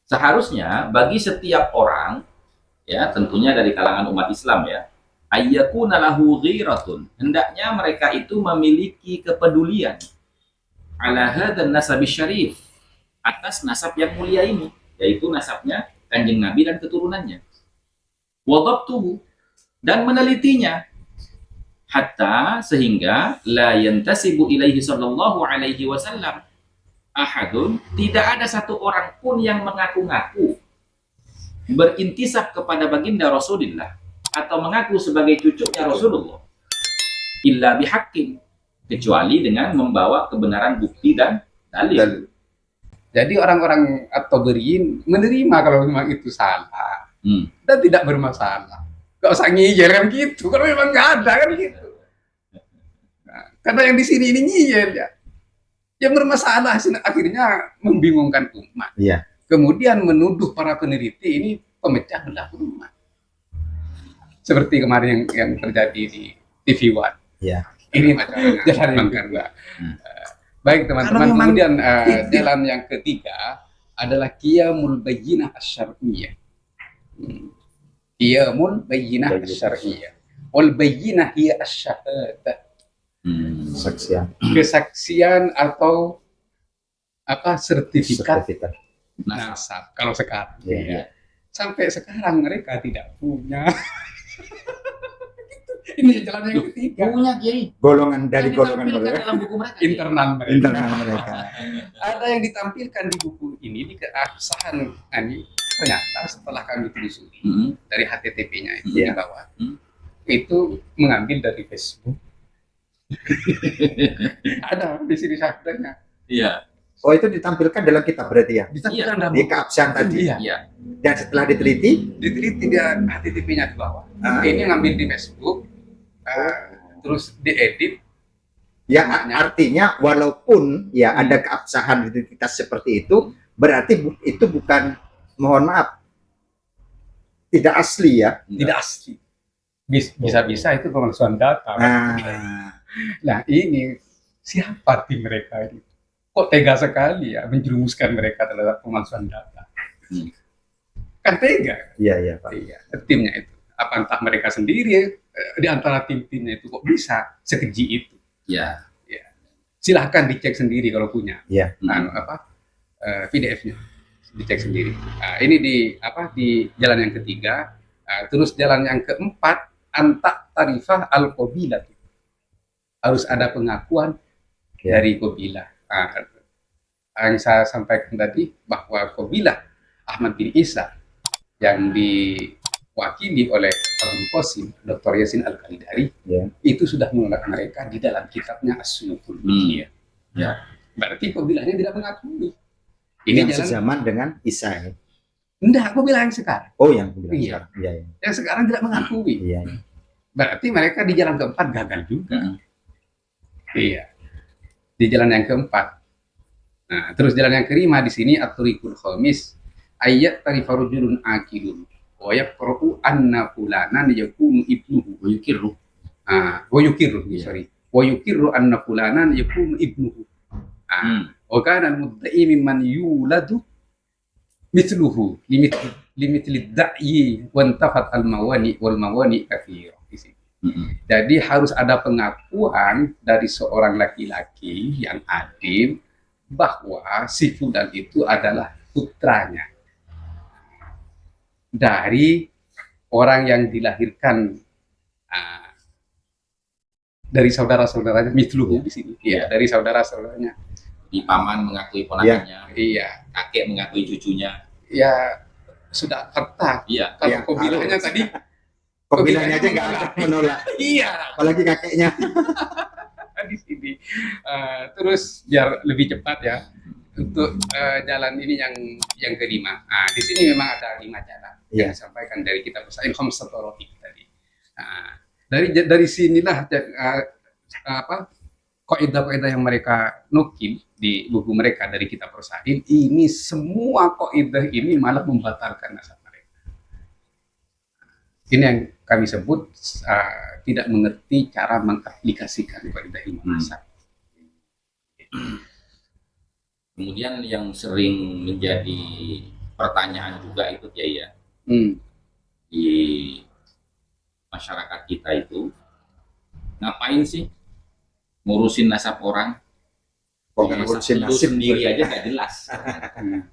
Seharusnya bagi setiap orang, ya tentunya dari kalangan umat Islam ya, ayyakuna lahu ghiratun, hendaknya mereka itu memiliki kepedulian ala hadzal nasab syarif, atas nasab yang mulia ini, yaitu nasabnya Kanjeng Nabi dan keturunannya. Wa dhabtuhu, dan menelitinya, hatta sehingga la yantasibu ilaihi sallallahu alaihi wasallam ahadun, tidak ada satu orang pun yang mengaku-ngaku berintisab kepada baginda Rasulullah atau mengaku sebagai cucunya Rasulullah illa bihaqqin, kecuali dengan membawa kebenaran bukti dan dalil. Jadi orang-orang at-Tabriyin menerima kalau memang itu salah dan tidak bermasalah. Gak usah nyinyir kan gitu, kalau memang nggak ada kan gitu. Nah, karena yang di sini ini nyinyir ya, yang bermasalah akhirnya membingungkan umat. Iya. Kemudian menuduh para peneliti ini pemecah belah umat. Seperti kemarin yang terjadi di TV One. Iya. Ini jalan yang kedua. Baik teman-teman, kemudian jalan yang ketiga adalah qiyamul bayyinah asy-syar'iyyah. Qiyamul bayyinah asy-syar'iyyah. Wal bayyinah hiya asy-syahadah. Kesaksian atau apa, sertifikat nasab kalau sekarang. Ya. Sampai sekarang mereka tidak punya. Ini jalan yang ketiga. Punya Kiai. Golongan dari golongan dalam buku mereka. Internal mereka. internal mereka. Ada yang ditampilkan di buku ini di keabsahan ini, ternyata setelah kami telusuri dari HTTP-nya itu di bawah, itu mengambil dari Facebook. Ada di sini syahadatnya. Iya. Oh, itu ditampilkan dalam kitab berarti ya? Ditampilkan dalam Di buku. keabsahan tadi. Iya. Dan setelah diteliti, Dia HTTP-nya di bawah. Ini ngambil di Facebook, terus diedit. ya artinya walaupun ya ada keabsahan identitas seperti itu, berarti itu bukan, mohon maaf, tidak asli ya? Tidak asli. Bisa-bisa itu pemalsuan data. Nah ini siapa tim mereka ini? Kok tega sekali ya menjerumuskan mereka terhadap pemalsuan data? Kan tega. Iya Pak. Iya, timnya itu. Apa entah mereka sendiri di antara tim-timnya itu kok bisa sekeji itu? Iya. Ya. Silahkan dicek sendiri kalau punya. Iya. PDF-nya dicek sendiri. Ini di jalan yang ketiga. Terus jalan yang keempat, antak tarifah al-qabilah. Harus ada pengakuan dari qabilah. Yang saya sampaikan tadi bahwa qabilah Ahmad bin Isa yang diwakili oleh Abul Qasim Dr. Yasin Al-Khalidari itu sudah menolak mereka di dalam kitabnya As-Sunuful Biyah. Berarti qabilahnya tidak mengakui. Ini yang sezaman dengan Isa ya? Enggak, qabilah yang sekarang. Oh, yang qabilah sekarang. Iya. Yang sekarang tidak mengakui. Iya. Berarti mereka di jalan keempat gagal juga. Iya. Di jalan yang keempat. Nah, terus jalan yang kelima di sini at-tariqul khamis, ayat tarifarujulun akilun wa yaqra'u anna fulanan yakunu ibnuhu wa yukirru. Wa yukirru anna fulanan yakunu ibnuhu. Wa kana al-mudda'i mimman yuladu mithluhu limithli da'yi wa intafat al-mawani wal mawani katsira. Jadi harus ada pengakuan dari seorang laki-laki yang adil bahwa si fulan itu adalah putranya dari orang yang dilahirkan dari saudara-saudaranya, mitluhu di sini. Iya, dari saudara-saudaranya. Di paman mengakui ponakannya. Iya. Kakek mengakui cucunya. Ya sudah fakta. Iya. Kalau qabilahnya tadi, qabilahnya aja nggak menolak. Iya. Apalagi kakeknya. Di sini. Terus biar lebih cepat ya. Untuk jalan ini yang kelima. Di sini memang ada 5 jalan yang disampaikan dari kitab Usain Khamsatul Rafiq tadi. Dari sinilah kaidah-kaidah yang mereka nukil di buku mereka dari kitab Rosain, ini semua kaidah ini malah membatalkan nasab mereka. Ini yang kami sebut tidak mengerti cara mengaplikasikan kaidah ilmu nasab. Kemudian yang sering menjadi pertanyaan juga itu ya, ya Hmm. di masyarakat kita itu, ngapain sih ngurusin nasab orang? Kok Nasab ngurusin lu nasib sendiri aja nggak jelas,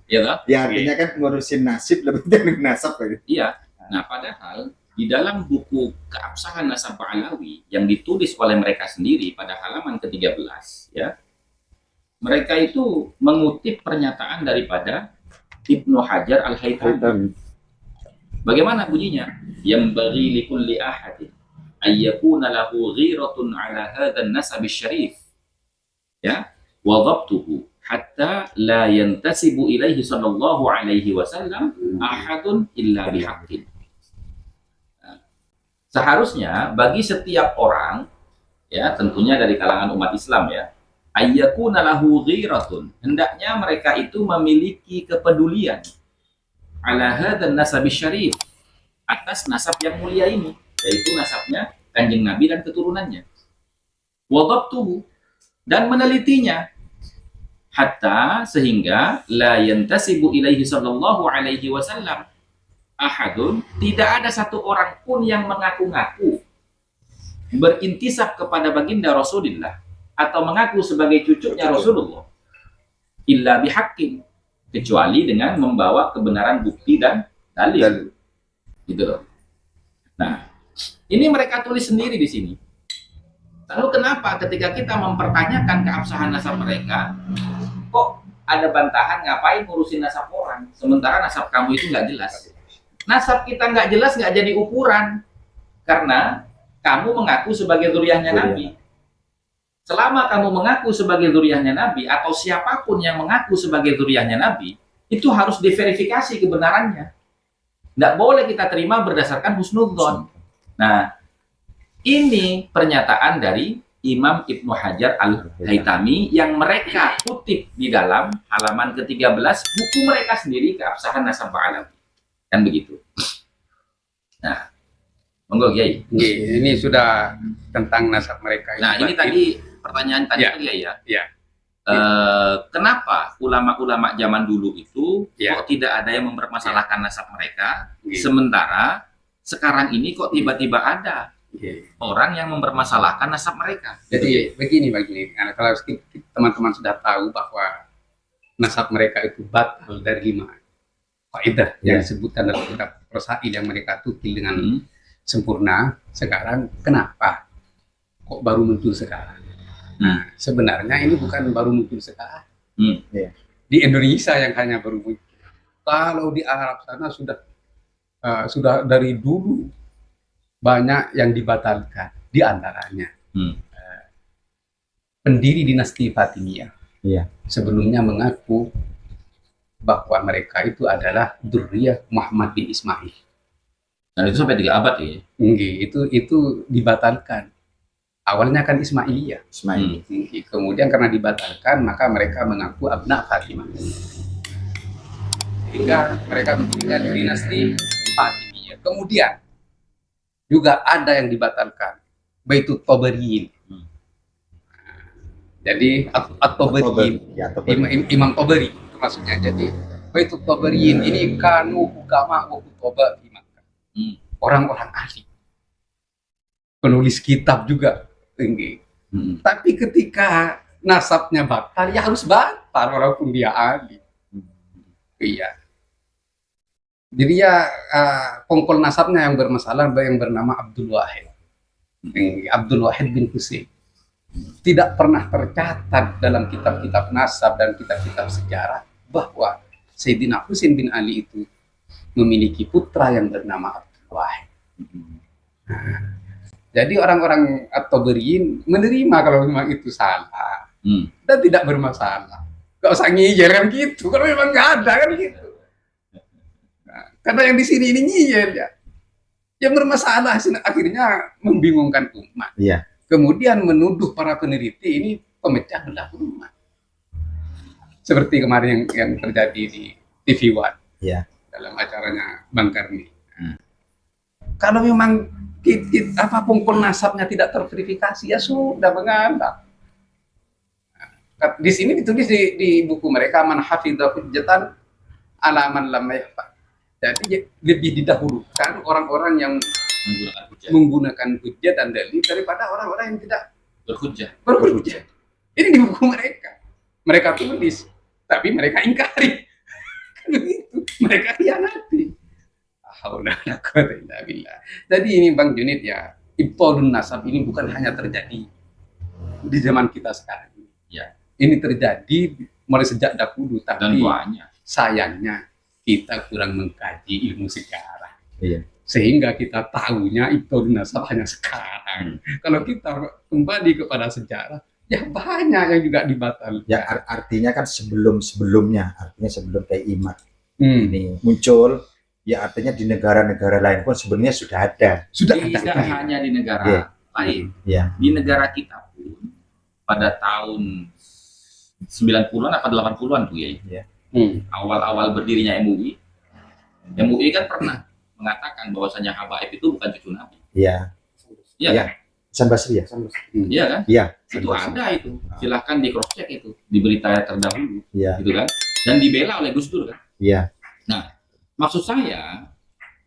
ya toh? Ya artinya kan ngurusin nasib lebih dari nasab gitu. Iya. Nah, padahal di dalam buku Keabsahan Nasab Ba'alawi yang ditulis oleh mereka sendiri pada halaman ke-13, ya, mereka itu mengutip pernyataan daripada Ibnu Hajar Al-Haytami. Bagaimana bunyinya? Yambaghi likulli ahadin ayyakuna lahu ghiratun ala hadzal nasab syarif. Ya, wa dhabtuhu hatta la yantasibu ilaihi sallallahu alaihi wasallam ahadun illa bihaqqin. Seharusnya bagi setiap orang, ya tentunya dari kalangan umat Islam ya, ayyakuna lahu ghiratun, hendaknya mereka itu memiliki kepedulian ala hadzal nasab syarif, atas nasab yang mulia ini, yaitu nasabnya Kanjeng Nabi dan keturunannya. Wa dhabtuhu, dan menelitinya, hatta sehingga la yantasibu ilaihi sallallahu alaihi wasallam ahadun, tidak ada satu orang pun yang mengaku-ngaku berintisab kepada baginda Rasulullah atau mengaku sebagai cucunya Rasulullah illa bihaqqin, kecuali dengan membawa kebenaran bukti dan dalil. Gitu loh. Nah, ini mereka tulis sendiri di sini. Lalu kenapa ketika kita mempertanyakan keabsahan nasab mereka, kok ada bantahan ngapain ngurusin nasab orang, sementara nasab kamu itu nggak jelas? Nasab kita nggak jelas nggak jadi ukuran, karena kamu mengaku sebagai zuriyahnya Nabi. Selama kamu mengaku sebagai zuriyahnya Nabi, atau siapapun yang mengaku sebagai zuriyahnya Nabi, itu harus diverifikasi kebenarannya. Nggak boleh kita terima berdasarkan husnudzon. Nah, ini pernyataan dari Imam Ibnu Hajar Al-Haytami yang mereka kutip di dalam halaman ke-13 buku mereka sendiri, Keabsahan Nasab Ba'alawi. Kan begitu. Nah, monggo Kiai. Ini sudah tentang nasab mereka. Nah, ini tadi pertanyaan tadi Ya. Kiai ya. Ya. Kenapa ulama-ulama zaman dulu itu Ya. kok tidak ada yang mempermasalahkan nasab mereka, Gitu. sementara sekarang ini kok tiba-tiba ada Oke. orang yang mempermasalahkan nasab mereka? Jadi begini, karena kalau teman-teman sudah tahu bahwa nasab mereka itu batal dari 5 kaidah yang disebutkan dalam kitab Rasail yang mereka tutil dengan sempurna, sekarang kenapa kok baru muncul sekarang? Nah, sebenarnya ini bukan baru muncul sekarang. Di Indonesia yang hanya baru muncul. Kalau di Arab sana sudah dari dulu banyak yang dibatalkan. Di antaranya pendiri dinasti Fatimiyah. Sebelumnya mengaku bahwa mereka itu adalah dzurriyyah Muhammad bin Ismail. Dan itu sampai 3 abad ya? Itu dibatalkan. Awalnya kan Ismailiyah. Kemudian karena dibatalkan, maka mereka mengaku abna Fatimah. Sehingga mereka mempunyai dinasti Fatimiyah. Kemudian juga ada yang dibatalkan, Baitut Tabariyin. Jadi At-Tabariyin, Imam Tabari itu maksudnya. Jadi Baitut Tabariyin ini kanu hukama wa kutaba di Makkah. Orang-orang ahli, penulis kitab juga tinggi. Tapi ketika nasabnya batal, ya harus batal walaupun dia ahli. Iya. Jadi ya pongkol nasabnya yang bermasalah yang bernama Abdul Wahid. Abdul Wahid bin Husain. Tidak pernah tercatat dalam kitab-kitab nasab dan kitab-kitab sejarah bahwa Sayyidina Husain bin Ali itu memiliki putra yang bernama Abdul Wahid. Jadi orang-orang At-Tabariyin menerima kalau memang itu salah dan tidak bermasalah. Gak usah ngiyel kan gitu. Kalau memang nggak ada kan gitu. Nah, karena yang di sini ini ngiyel ya. Yang bermasalah akhirnya membingungkan umat. Kemudian menuduh para peneliti ini pemecah belah umat. Seperti kemarin yang terjadi di TV One dalam acaranya Bang Karni. Kalau memang pungkul nasabnya tidak terverifikasi, ya sudah menganggap. Di sini ditulis di buku mereka, man hafidha hujjatan alaman lam yahfa. Jadi lebih didahulukan orang-orang yang Menggunakan hujah. menggunakan hujah dan dalil daripada orang-orang yang tidak Berhujah. berhujah. Ini di buku mereka. Mereka tulis, tapi mereka ingkari. Kan begitu. Mereka khianati. Haula wala quwwata illa billah. Jadi ini Bang Junid ya, ibtalun nasab ini bukan hanya terjadi di zaman kita sekarang. Ya. Ini terjadi mulai sejak dahulu, Dan tapi banyak. sayangnya kita kurang mengkaji ilmu sejarah. Iya. Sehingga kita tahunya ibtalun nasab hanya sekarang. Kalau kita kembali kepada sejarah, ya banyak yang juga dibatalkan. Ya artinya kan sebelum-sebelumnya, artinya sebelum kayak Imat Hmm. ini muncul, ya artinya di negara-negara lain pun sebenarnya sudah ada. Sudah Tidak ada. hanya di negara Iya. lain. Ya, Di negara kita pun pada tahun 90-an apa 80-an tuh ya. Hmm. Awal-awal berdirinya MUI. MUI kan pernah mengatakan bahwasanya habaib itu bukan cucu Nabi. iya, Iya Iya. kan? Hasan Basri ya. Iya kan? Iya. Itu ada itu. Silahkan di cross check itu di berita terdahulu, Iya, gitu kan? Dan dibela oleh Gus Dur kan. iya, Maksud saya,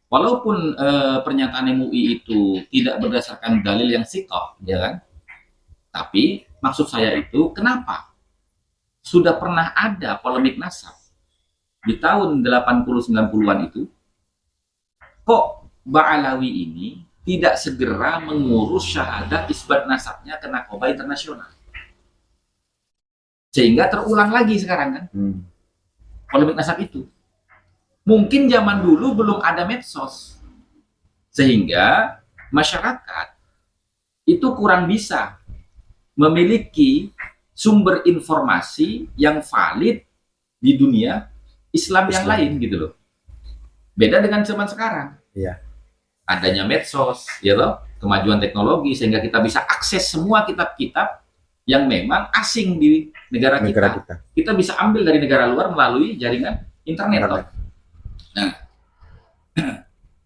walaupun pernyataan MUI itu tidak berdasarkan dalil yang sikoh, ya kan? Tapi maksud saya itu kenapa? Sudah pernah ada polemik nasab di tahun 80-90-an itu, kok Ba'alawi ini tidak segera mengurus syahadat isbat nasabnya ke Narkoba Internasional. Sehingga terulang lagi sekarang kan polemik nasab itu. Mungkin zaman dulu belum ada medsos, sehingga masyarakat itu kurang bisa memiliki sumber informasi yang valid di dunia Islam yang Islam. lain gitu loh. Beda dengan zaman sekarang. Iya. Adanya medsos, ya loh, kemajuan teknologi sehingga kita bisa akses semua kitab-kitab yang memang asing di negara negara kita. kita. Kita bisa ambil dari negara luar melalui jaringan internet. Internet. Toh. Nah,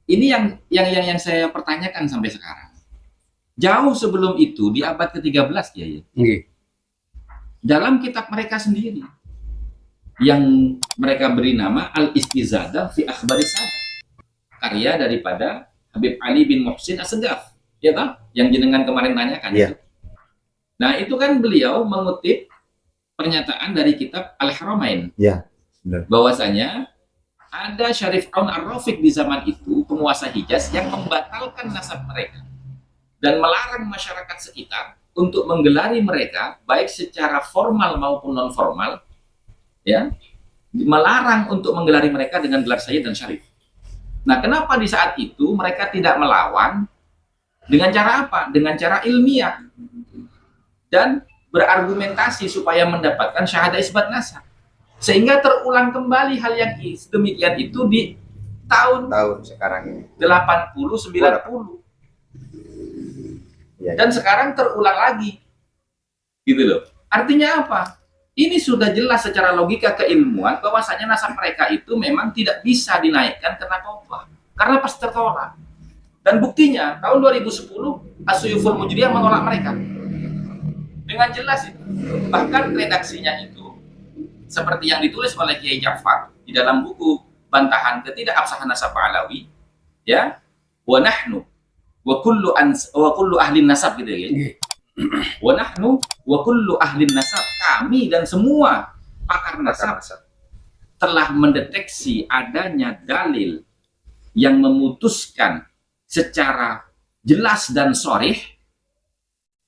ini yang saya pertanyakan sampai sekarang. Jauh sebelum itu di abad ke-13 ya, Nggih. dalam kitab mereka sendiri yang mereka beri nama Al-Istizadah fi Akhbari Sadat, karya daripada Habib Ali bin Muhsin As-Segaf, ya toh? Yang jenengan kemarin tanyakan Iya. itu. Nah, itu kan beliau mengutip pernyataan dari kitab Al-Haramain. Iya, benar. Bahwasanya ada Syarif Aun Ar-Rafiq di zaman itu, penguasa Hijaz, yang membatalkan nasab mereka dan melarang masyarakat sekitar untuk menggelari mereka baik secara formal maupun non formal, ya, melarang untuk menggelari mereka dengan gelar Sayyid dan Syarif. Nah, kenapa di saat itu mereka tidak melawan? Dengan cara apa? Dengan cara ilmiah dan berargumentasi supaya mendapatkan syahadah isbat nasab. Sehingga terulang kembali hal yang demikian itu di tahun sekarang ini. 80-90. Iya. Dan sekarang terulang lagi. Gitu loh. Artinya apa? Ini sudah jelas secara logika keilmuan bahwasanya nasab mereka itu memang tidak bisa dinaikkan ke narkoba karena pasti tertolak. Dan buktinya tahun 2010 As-Suyuful Mujriyah menolak mereka. Dengan jelas itu. Bahkan redaksinya itu seperti yang ditulis oleh Kiai Ja'far di dalam buku bantahan ketidakabsahan nasab Alawi, ya, wa nahnu wa kullu ahli nasab gitu ya. Nggih. Wa nahnu wa kullu ahli nasab, kami dan semua pakar nasab telah mendeteksi adanya dalil yang memutuskan secara jelas dan sharih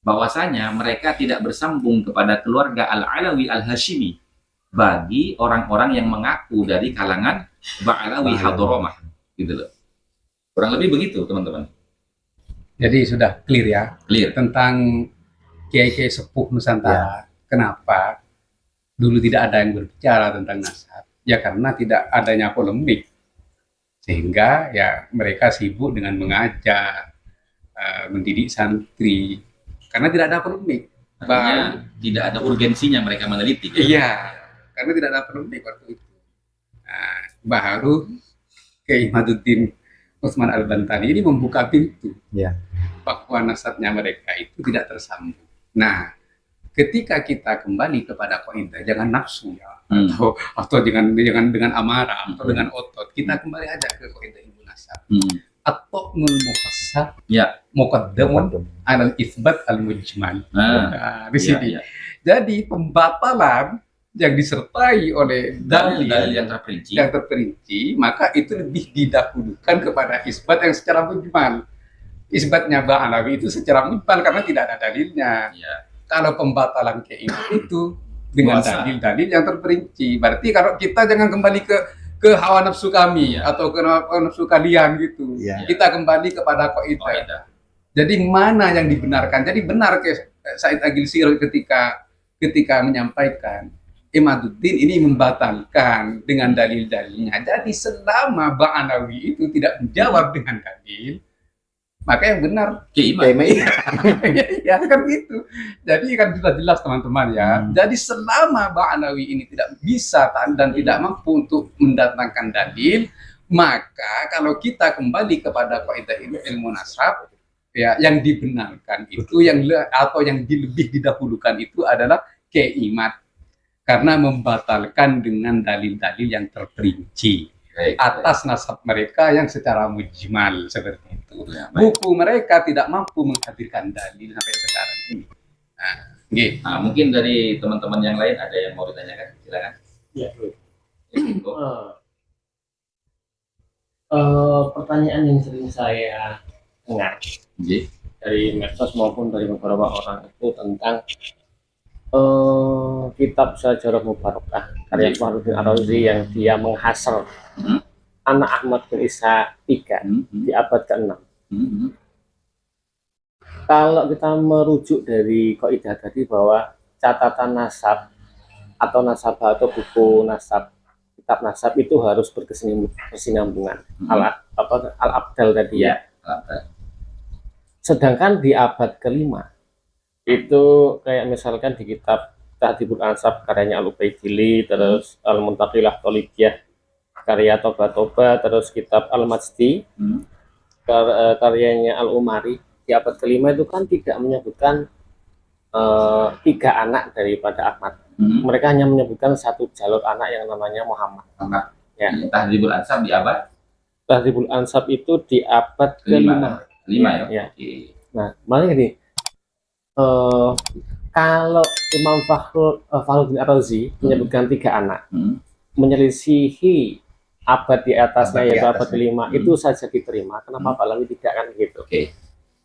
bahwasanya mereka tidak bersambung kepada keluarga Al-Alawi Al-Hashimi bagi orang-orang yang mengaku dari kalangan Ba'alawi Hadramah, gitu loh. Kurang lebih begitu, teman-teman. Jadi sudah clear ya Clear. tentang kiai-kiai sepuh Nusantara. Kenapa dulu tidak ada yang berbicara tentang nasab? Ya karena tidak adanya polemik. Sehingga ya mereka sibuk dengan mengajar, mendidik santri. Karena tidak ada polemik. Artinya tidak ada urgensinya mereka meneliti. Iya, karena tidak ada polemik waktu itu. Nah, baru Kiai Imaduddin Utsman Al-Bantani ini membuka pintu Iya. bahwa nasabnya mereka itu tidak tersambung. Nah, ketika kita kembali kepada kaidah jangan nafsu ya, Hmm. atau dengan amarah atau Hmm. dengan otot, kita kembali aja ke kaidah ilmu nasab. Hmm. At-ta'nul mufassar Ya. muqaddamun 'alal itsbat al-mujmal. Nah, Nah, di iya, sini. iya. Jadi pembatalan yang disertai oleh Dalil yang terperinci. yang terperinci, maka itu lebih didahulukan kepada isbat yang secara mujmal. Isbatnya Ba'alawi itu secara mujmal karena tidak ada dalilnya. Ya. Kalau pembatalan keiman itu dengan Puasa. dalil-dalil yang terperinci. Berarti kalau kita jangan kembali ke hawa nafsu kami Iya. atau ke hawa nafsu kalian gitu. Iya. Kita kembali kepada kaidah. Kaidah. Jadi mana yang dibenarkan? Jadi benar ke Said Agil Siroj ketika menyampaikan Imaduddin ini membatalkan dengan dalil-dalilnya. Jadi selama Ba'alawi itu tidak menjawab dengan dalil, maka yang benar Keiman. ya kan gitu. Jadi kan sudah jelas teman-teman ya. Jadi selama Ba'alawi ini tidak bisa dan tidak mampu untuk mendatangkan dalil, maka kalau kita kembali kepada kaidah ilmu nasab, ya yang dibenarkan itu atau yang lebih didahulukan itu adalah keimat, karena membatalkan dengan dalil-dalil yang terperinci Baik, atas nasab mereka yang secara mujmal seperti itu. Ya, baik. Buku mereka tidak mampu menghadirkan dalil sampai sekarang ini. Nah, gitu. Nah, mungkin dari teman-teman yang lain ada yang mau ditanyakan, silakan. Ya, Oh, pertanyaan yang sering saya dengar Nggih. dari medsos maupun dari beberapa orang itu tentang kitab Syajarah Mubarakah karya Fakhruddin Ar-Razi yang dia menghasal Hmm. anak Ahmad bin Isa III Hmm. di abad ke-6. Hmm. Kalau kita merujuk dari kaidah tadi bahwa catatan nasab atau nasabah atau buku nasab, kitab nasab itu harus berkesinambungan. Al-Abdal tadi ya. Sedangkan di abad ke-5 itu kayak misalkan di kitab Tahdhibul Ansab karyanya Al-Ubaidili, terus Al-Muntaqilah Tolibiyah karya Toba, terus kitab Al-Majdi Hmm. karyanya Al-Umari di abad ke-5 itu kan tidak menyebutkan 3 anak daripada Ahmad. Hmm. Mereka hanya menyebutkan satu jalur anak yang namanya Muhammad. Anak. Ya. Tahdhibul Ansab di abad Tahdhibul Ansab itu di abad ke-5. ke-5. 5 ya. Ya. Oke. Nah, makanya gini, kalau Imam Fakhruddin Ar-Razi menyebutkan 3 anak, Hmm. menyelisihi abad di atasnya Abad di yaitu abad atasnya. ke-5 Hmm. itu saja diterima. Kenapa Ba'alawi tidak kan gitu? Oke.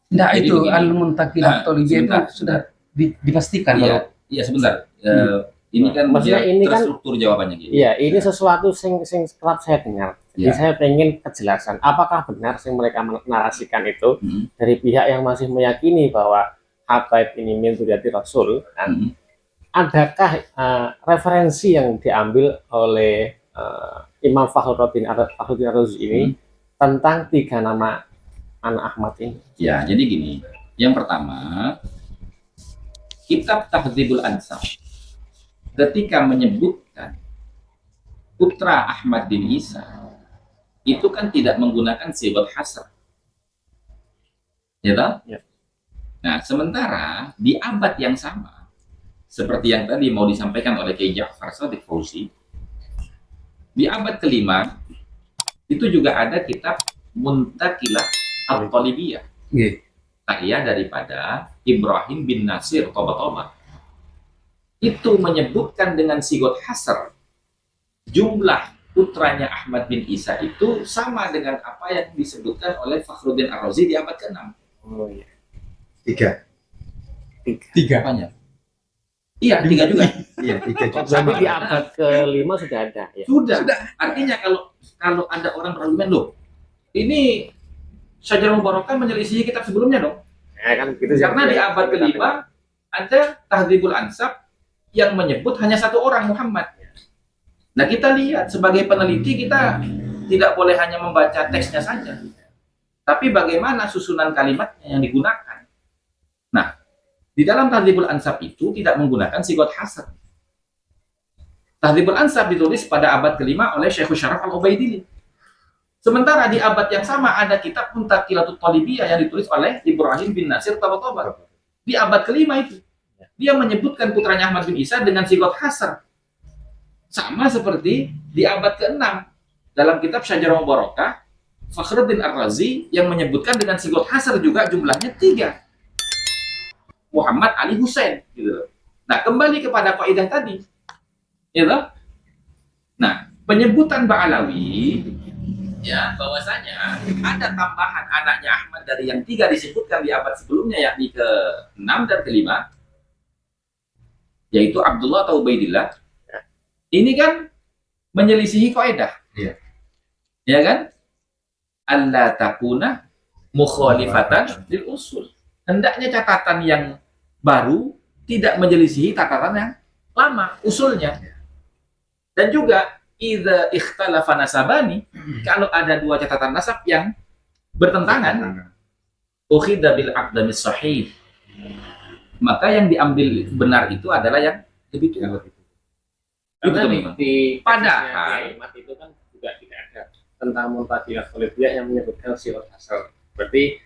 Nah, Jadi itu begini. Al-Muntaqilah Nah, Tolibiyah itu sebentar. sudah dipastikan Iya, kalau iya sebentar. Ini Nah, kan maksudnya dia ini kan- terstruktur jawabannya gitu. Iya, ini sesuatu sing kerap saya dengar. Jadi Ya. saya pengen kejelasan. Apakah benar sing mereka menarasikan itu Hmm. dari pihak yang masih meyakini bahwa habaib ini min dzurriyyati Rasul? Kan? Hmm. Adakah referensi yang diambil oleh Imam Fakhruddin Ar-Razi ini tentang 3 nama anak Ahmad ini? Ya, jadi gini. Yang pertama, kitab Tahdhibul Ansab ketika menyebutkan putra Ahmad bin Isa itu kan tidak menggunakan sigat hasr. Ya toh? Ya. Nah, sementara di abad yang sama seperti yang tadi mau disampaikan oleh Kiai Ja'far Shadiq Fauzi, di abad ke-5 itu juga ada kitab Muntaqilah At-Talibiyah, gitu. karya daripada Ibrahim bin Nasir Toba. Itu menyebutkan dengan sigot hasr jumlah putranya Ahmad bin Isa itu sama dengan apa yang disebutkan oleh Fakhruddin Ar-Razi di abad ke-6. Oh iya. 3. 3. Apanya? Iya, 3 juga. Iya, 3 juga. Berarti di abad ke-5 sudah ada ya. Sudah. Artinya kalau ada orang berargumen, loh, ini Syajarah Mubarakah menyelisihi kitab sebelumnya dong. Ya kan gitu. Karena di abad ke-5 ada Tahdhibul Ansab yang menyebut hanya satu orang, Muhammad. Nah, kita lihat sebagai peneliti, kita tidak boleh hanya membaca teksnya saja, tapi bagaimana susunan kalimatnya yang digunakan. Nah, di dalam Tahdhibul Ansab itu tidak menggunakan sigot hasr. Tahdhibul Ansab ditulis pada abad ke-5 oleh Syekh Syaraf Al-Ubaidili. Sementara di abad yang sama ada kitab Muntaqilatul Talibiyah yang ditulis oleh Ibrahim bin Nasir Toba. Di abad ke-5 itu. dia menyebutkan putranya Ahmad bin Isa dengan sigot hasr. Sama seperti di abad ke-6 dalam kitab Syajarah Mubarakah, Fakhruddin Ar-Razi yang menyebutkan dengan sigot hasr juga jumlahnya 3. Muhammad Ali Husain gitu. Nah, kembali kepada kaidah tadi. Gitu. Nah, penyebutan Ba'alawi ya bahwasanya ada tambahan anaknya Ahmad dari yang 3 disebutkan di abad sebelumnya, yakni ke-6 dan ke-5, yaitu Abdullah atau Ubaidillah. Ini kan menyelisihi kaidah. Iya. Ya kan? Alla takuna mukhalifatan lil usul. Hendaknya catatan yang baru tidak menyelisihi catatan yang lama usulnya. Dan juga idza ikhtalafa nasabani, kalau ada 2 catatan nasab yang bertentangan, ukhidha bil aqdamis sahih, maka yang diambil benar itu adalah yang lebih tua. Karena Itu, di padahal Imat itu kan juga tidak ada tentang muntadilah kholifiyah yang menyebutkan sirat asal. Berarti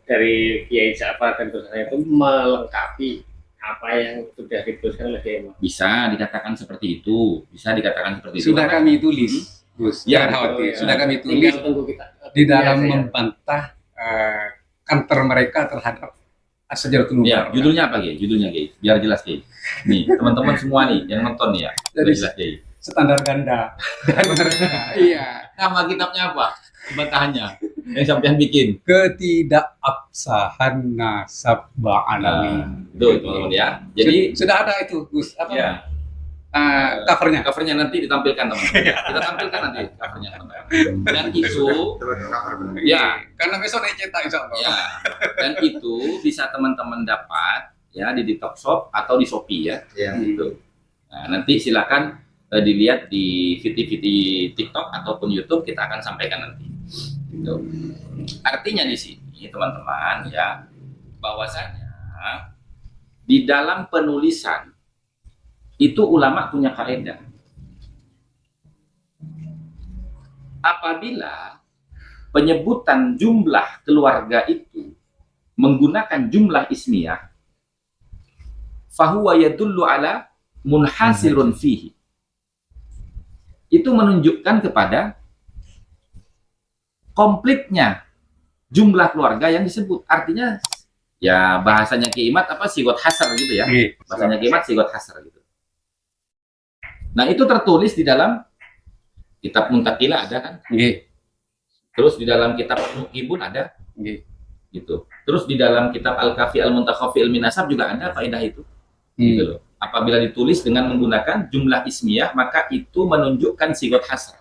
dari Kiai Ja'far dan tulisannya itu melengkapi apa yang sudah dituliskan oleh Kiai Imam. bisa dikatakan seperti itu, bisa dikatakan seperti itu. Sudah kami tulis, Gus. Ya, Jangan khawatir. Ya. Sudah kami tulis Tinggal tunggu kita di dalam biasa, ya. membantah counter mereka terhadap Asy-Syajarah Ya, judulnya apa, Kiai? Judulnya, Kiai. Biar jelas, Kiai. Nih, teman-teman semua nih yang nonton nih ya. Biar Jadi jelas, Kiai. standar ganda. Dan iya, Nama kitabnya apa? Bantahannya yang sampean bikin. ketidakabsahan nasab Ba'alawi. Itu teman-teman ya. Jadi sudah ada itu, Gus. Apa? ya, Covernya. covernya nanti ditampilkan teman-teman. Kita tampilkan nanti covernya teman-teman. Dan itu ya, Karena besok naik cetak insya Allah. ya, dan itu bisa teman-teman dapat ya di TikTok Shop atau di Shopee ya. Ya. Gitu. Nah, nanti silakan dilihat di video TikTok ataupun YouTube, kita akan sampaikan nanti. Gitu. Artinya di sini teman-teman ya, bahwasanya di dalam penulisan itu ulama punya kaidah. Apabila penyebutan jumlah keluarga itu menggunakan jumlah ismiyah, fahuwa yadullu ala munhasilun fihi. Itu menunjukkan kepada komplitnya jumlah keluarga yang disebut. Artinya ya bahasanya Kiimat apa sigot hasar gitu ya. Bahasanya Kiimat sigot hasar gitu. Nah, itu tertulis di dalam kitab Muntaqilah ada kan? Terus di dalam kitab Muqibun ada gitu. Terus di dalam kitab Al-Kafi Al-Muntakhafi Al-Minasab juga ada faedah itu. Gitu loh. Apabila ditulis dengan menggunakan jumlah ismiyah, maka itu menunjukkan sigot hasr.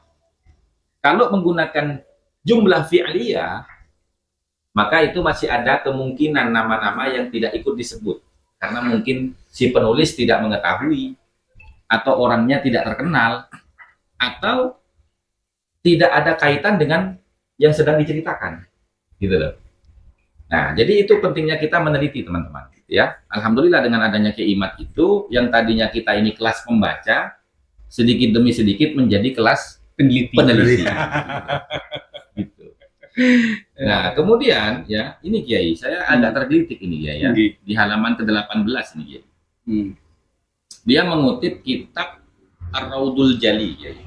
Kalau menggunakan jumlah fi'liyah, maka itu masih ada kemungkinan nama-nama yang tidak ikut disebut. Karena mungkin si penulis tidak mengetahui, atau orangnya tidak terkenal, atau tidak ada kaitan dengan yang sedang diceritakan. Gitu loh. Nah, jadi itu pentingnya kita meneliti, teman-teman. Ya, alhamdulillah dengan adanya Kiimat itu, yang tadinya kita ini kelas pembaca, sedikit demi sedikit menjadi kelas peneliti. Gitu. Nah, kemudian ya, ini Kiai, saya agak tergelitik ini Kiai ya, di halaman ke-18 ini Kiai. Dia mengutip kitab Ar-Raudul Jali Kiai.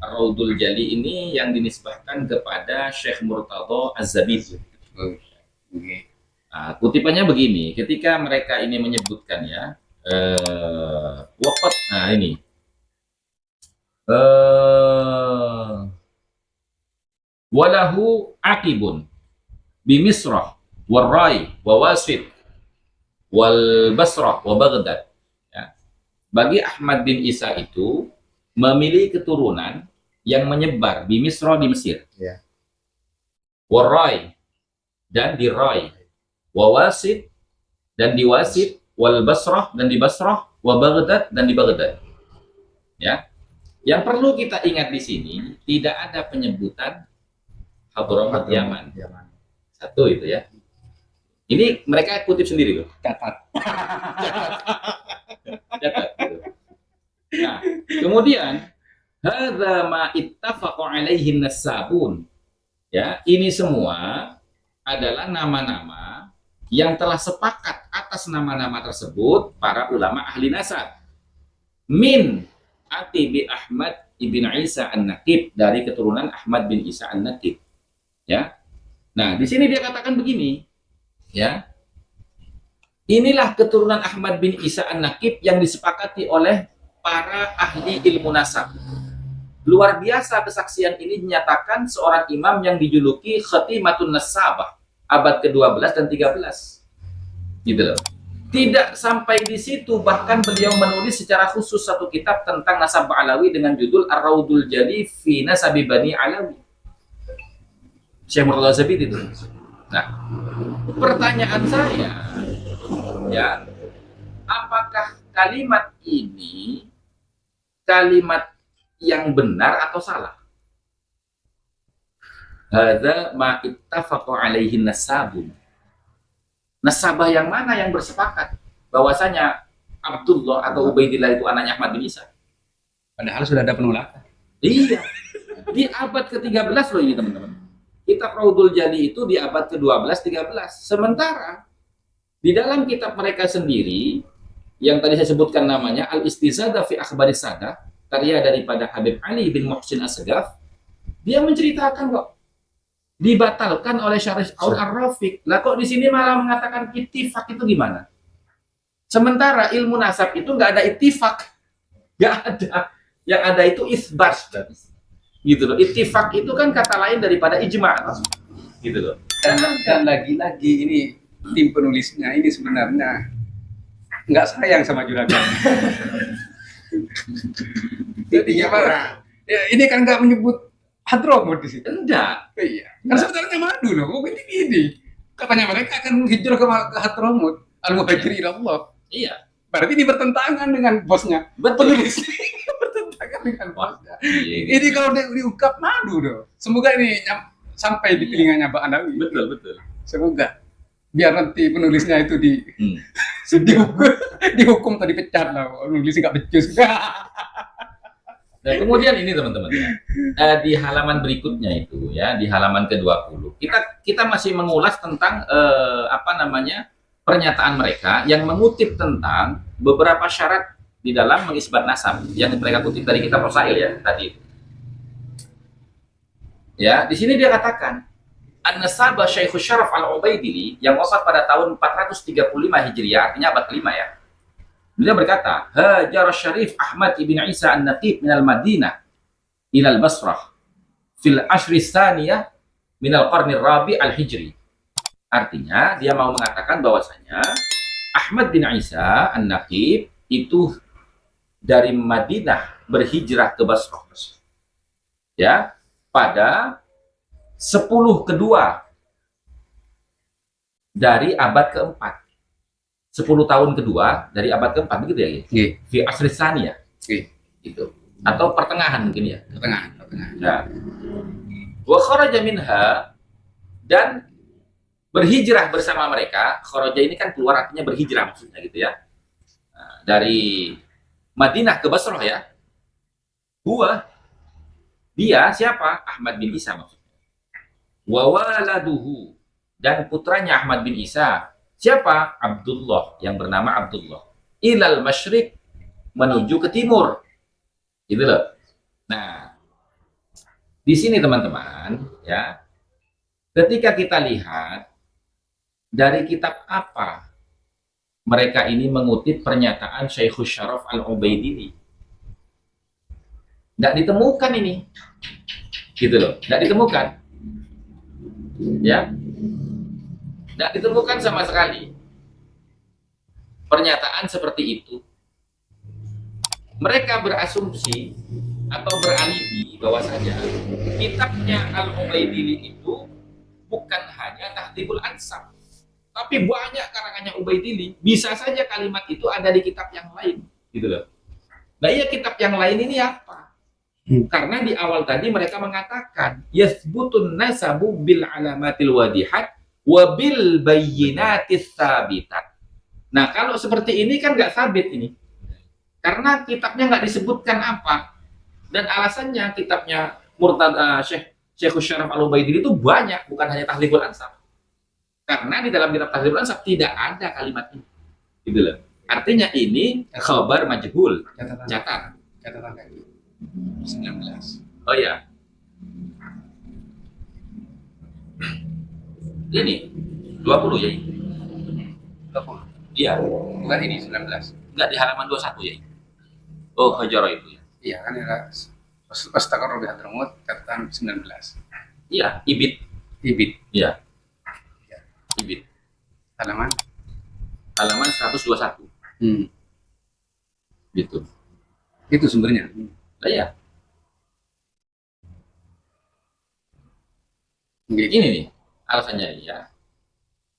Ar-Raudul Jali ini yang dinisbahkan kepada Syekh Murtadha Az-Zabidi. Nah, kutipannya begini, ketika mereka ini menyebutkan ya, waqat, nah ini, walahu aqibun bimisrah warrai wawasid wal basrah wa Baghdad. Ya. Bagi Ahmad bin Isa itu memilih keturunan yang menyebar di Misra di Mesir, Ya. warrai dan di Rai, wawasid dan di Wasid, wal Basrah dan di Basrah, wa Baghdad dan di Baghdad. Ya, yang perlu kita ingat di sini tidak ada penyebutan Hadramaut Yaman. Satu itu ya. Ini mereka kutip sendiri loh. Catat. Catat. Gitu. Nah, kemudian hadza ma ittafaqu alaihi nasabun. Ya, ini semua adalah nama-nama yang telah sepakat atas nama-nama tersebut para ulama ahli nasab. Min Atibi Ahmad ibn Isa An-Naqib, dari keturunan Ahmad bin Isa An-Naqib. Ya. Nah, di sini dia katakan begini, ya. Inilah keturunan Ahmad bin Isa An-Naqib yang disepakati oleh para ahli ilmu nasab. Luar biasa kesaksian ini dinyatakan seorang imam yang dijuluki Khatimatun Nasabah, abad ke-12 dan 13. Gitu loh. Tidak sampai di situ, bahkan beliau menulis secara khusus satu kitab tentang nasab Alawi dengan judul Ar-Raudul Jali fi Nasabi Bani Alawi. Syekh Murtada Zabidi itu. Nah, pertanyaan saya, ya, apakah kalimat ini kalimat yang benar atau salah? Hadza ma ittafaqa alaihi nasabun. Nasabah yang mana yang bersepakat bahwasanya Abdullah atau Ubaidillah itu anaknya Ahmad bin Isa? Padahal sudah ada penolakan. Iya. Di abad ke-13 loh ini, teman-teman. Kitab Raudul Jali itu di abad ke-12 13. Sementara di dalam kitab mereka sendiri yang tadi saya sebutkan namanya Al-Istizadah fi Akhbaris Sadah, karya daripada Habib Ali bin Muhsin As-Sagaf, dia menceritakan kok dibatalkan oleh Syarif Ar-Rafiq. Lah kok di sini malah mengatakan ittifak, itu gimana? Sementara ilmu nasab itu nggak ada ittifak, nggak ada. Yang ada itu isbat, gitu loh. Ittifak itu kan kata lain daripada ijma, gitu loh. Dan lagi-lagi ini tim penulisnya ini sebenarnya nggak sayang sama juragan. Jadi ya, Pak, ya, ini kan nggak menyebut Hadramut di situ. Enggak. Iya. Kan sebenarnya madu loh. Kok ini? Katanya mereka akan hijrah ke Hadramut. Al-Muhajir ilallah. Iya. Berarti ini bertentangan dengan bosnya. Betul. Penulis. Bertentangan dengan bosnya. Iya. Ini kalau diungkap madu loh. Semoga ini sampai di telinganya Pak Andawi. Betul, betul. Semoga. Biar nanti penulisnya itu dihukum atau dipecat lah. Nulisnya nggak becus. Nah, kemudian ini teman-teman ya, di halaman berikutnya itu ya, di halaman ke-20 kita masih mengulas tentang pernyataan mereka yang mengutip tentang beberapa syarat di dalam mengisbat nasab yang mereka kutip dari kitab Rasail ya tadi. Ya, di sini dia katakan An-Nasabah Syekhus Syaraf Al-Ubaidili yang wafat pada tahun 435 Hijriah, artinya abad ke-5 ya. Beliau berkata, Hajar Syarif Ahmad ibn Isa An-Naqib minal Madinah ilal Basrah fil ashri tsaniyah minal qarni rabi al-Hijri. Artinya, dia mau mengatakan bahwasanya Ahmad bin Isa An-Naqib itu dari Madinah berhijrah ke Basrah. Ya, pada 10 kedua dari abad keempat. 10 tahun kedua dari abad keempat, begitu ya? Fi asri tsaniyah. Gitu. Atau pertengahan mungkin ya. Pertengahan. Nah. Wa kharaja minha, dan berhijrah bersama mereka. Kharaja ini kan keluar, artinya berhijrah maksudnya gitu ya. Nah, dari Madinah ke Basrah ya. Dia siapa? Ahmad bin Isa maksudnya. Wa waladuhu, dan putranya Ahmad bin Isa. Siapa? Abdullah, yang bernama Abdullah. Ilal masyriq, menuju ke timur. Gitu loh. Nah, di sini teman-teman, ya. Ketika kita lihat dari kitab apa mereka ini mengutip pernyataan Syekhus Syaraf Al-Ubaidili. Nggak ditemukan ini. Gitu loh. Nggak ditemukan. Ya. Nggak ditemukan sama sekali pernyataan seperti itu. Mereka berasumsi atau beralibi bahwasanya kitabnya Al-Ubaidili itu bukan hanya Tahdhibul Ansab, tapi banyak karangannya Ubaidili. Bisa saja kalimat itu ada di kitab yang lain, gitu loh. Nah, iya, kitab yang lain ini apa? Karena di awal tadi mereka mengatakan yathbutun nasabu bil alamatil wadihat wabil bayyinatis sabitat. Nah, kalau seperti ini kan nggak sabit ini, karena kitabnya nggak disebutkan apa, dan alasannya kitabnya Murtada Syekhus Syaraf Al-Ubaidili itu banyak, bukan hanya Tahlibul Ansab. Karena di dalam kitab Tahdhibul Ansab tidak ada kalimat ini. Gitu loh. Artinya ini khabar majhul. Catat. Catatan kaki 19. Oh ya. Ini 20 ya. 20. Iya. Bukan ini 19. Enggak, di halaman 21 ya. Oh, Hajara itu ya. Iya kan ada Astagfirullah bi hadramut catatan 19. Iya, ibit. Ibit Iya. Ibit. halaman. Halaman 121. Gitu. Itu sumbernya. Nah, ya. Gitu. Ini nih alasannya nih ya.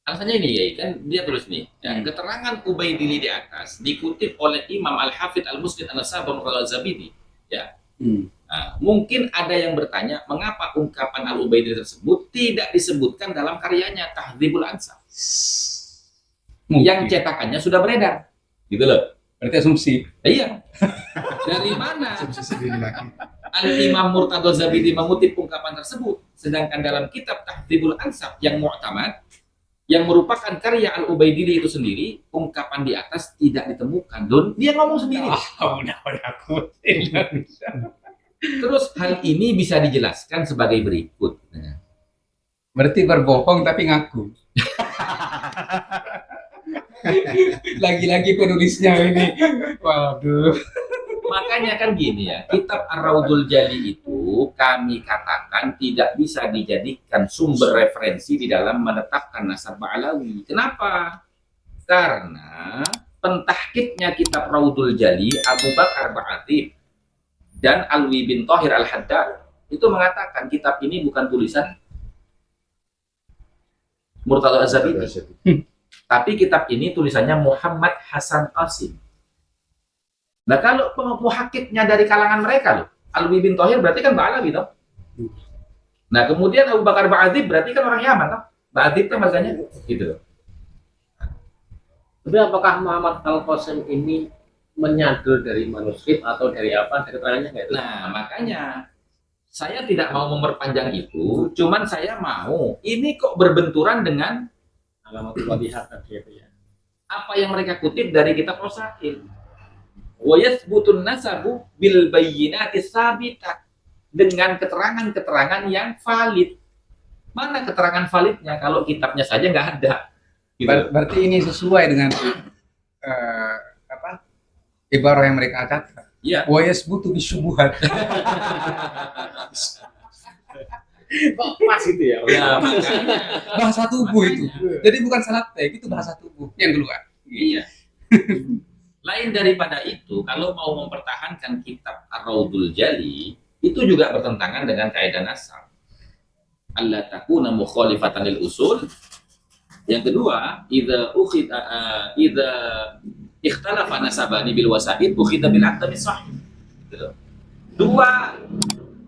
Alasannya ini ya, kan dia tulis nih. Ya, keterangan Ubaidillah di atas dikutip oleh Imam Al-Hafidh Al-Musnid An-Nasabah Al-Zabidi. Ya. Nah, mungkin ada yang bertanya, mengapa ungkapan Al-Ubaidillah tersebut tidak disebutkan dalam karyanya Tahdhibul Ansab? Yang cetakannya sudah beredar. Gitu loh. Berarti asumsi. Iya. Dari mana Al-Imam Murtadha Zabidi mengutip ungkapan tersebut, sedangkan dalam kitab Tahdhibul Ansab yang mu'tamad, yang merupakan karya Al-Ubaidillah itu sendiri, ungkapan di atas tidak ditemukan. Don, dia ngomong sendiri. Udah aku. Terus hal ini bisa dijelaskan sebagai berikut. Berarti berbohong tapi ngaku. Lagi-lagi penulisnya ini. Waduh. Makanya kan gini ya, kitab Ar-Raudhul Jali itu kami katakan tidak bisa dijadikan sumber referensi di dalam menetapkan nasab Ba'alawi. Kenapa? Karena pentahkiknya kitab Raudhul Jali, Abu Bakar Ba'atib dan Alwi bin Thahir Al-Haddad itu mengatakan kitab ini bukan tulisan Murtadha Az-Zabidi, tapi kitab ini tulisannya Muhammad Hasan Qasim. Nah, kalau muhakiknya dari kalangan mereka loh, Alwi bin Thahir berarti kan Ba'alawi toh. Nah, kemudian Abu Bakar Ba'atib berarti kan orang Yaman toh. Ba'atib kan marganya gitu loh. Tapi apakah Muhammad Al-Qasim ini menyandul dari manuskrip atau dari apa? Dari keterangannya nggak itu? Nah, makanya saya tidak mau memperpanjang itu, cuman saya mau ini kok berbenturan dengan Alamat Wadihah tadi itu ya. apa yang mereka kutip dari kitab Rosail. Wa yathbutun nasabu bil bayyinati sabitat, dengan keterangan-keterangan yang valid. Mana keterangan validnya kalau kitabnya saja nggak ada? Gitu. Berarti ini sesuai dengan ibarah yang mereka katakan. Iya. Wa yasbutu bisyubuhat. Kok pas itu ya? Ya, makanya. Bahasa tubuh itu. Jadi bukan salah teks, itu bahasa tubuh yang keluar. Iya. Lain daripada itu, kalau mau mempertahankan kitab Ar-Raudhul Jali, itu juga bertentangan dengan kaidah nasab. Allah takuna mukhalifatan lil usul. Yang kedua, idza ikhtalafa nasabani bil wasaid ukhidha bil aqdami sahih. Gitu. Dua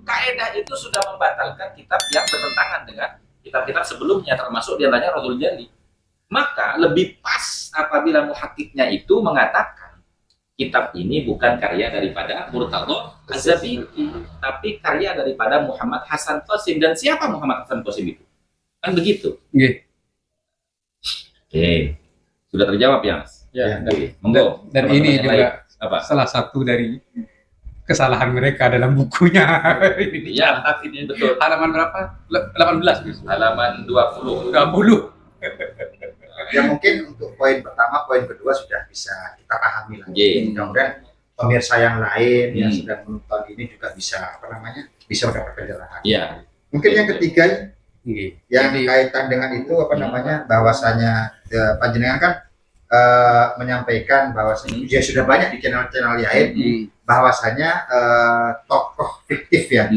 kaidah itu sudah membatalkan kitab yang bertentangan dengan kitab-kitab sebelumnya, termasuk diantaranya Raudhul Jali. Maka lebih pas apabila muhakkiknya itu mengatakan kitab ini bukan karya daripada Murtadha Az-Zabidi, tapi karya daripada Muhammad Hasan Qasim. Dan siapa Muhammad Hasan Qasim itu? Kan begitu. Nggih. Oke. Sudah terjawab ya, Mas? Ya. Oke. Monggo. Dan Teman-teman ini yang juga lain. Apa? salah satu dari kesalahan mereka dalam bukunya. Iya, ini betul. Halaman berapa? 18. Gus. Halaman 20. 20. Ya mungkin untuk poin pertama, poin kedua sudah bisa kita pahami lah. Iya. Mudah-mudahan pemirsa yang lain yang Hmm. sedang menonton ini juga bisa bisa mendapat pencerahan. Iya. Mungkin yang ketiga Nggih. yang Jadi, kaitan dengan itu bahwasanya panjenengan kan menyampaikan bahwasanya ya sudah banyak di channel-channel lain bahwasanya tokoh fiktif ya.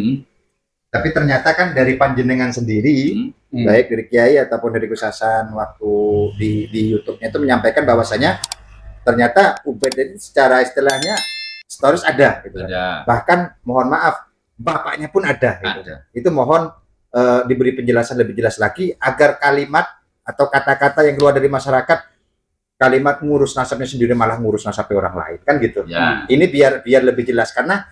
Tapi ternyata kan dari panjenengan sendiri, baik dari kiai ataupun dari Gus Hasan waktu di YouTube-nya itu menyampaikan bahwasanya ternyata Ubaid ini secara istilahnya stories ada gitu. Ada. Bahkan mohon maaf bapaknya pun ada gitu. Ada. Itu mohon diberi penjelasan lebih jelas lagi agar kalimat atau kata-kata yang keluar dari masyarakat, kalimat ngurus nasabnya sendiri malah ngurus nasabnya orang lain kan gitu. Ya. Ini biar lebih jelas karena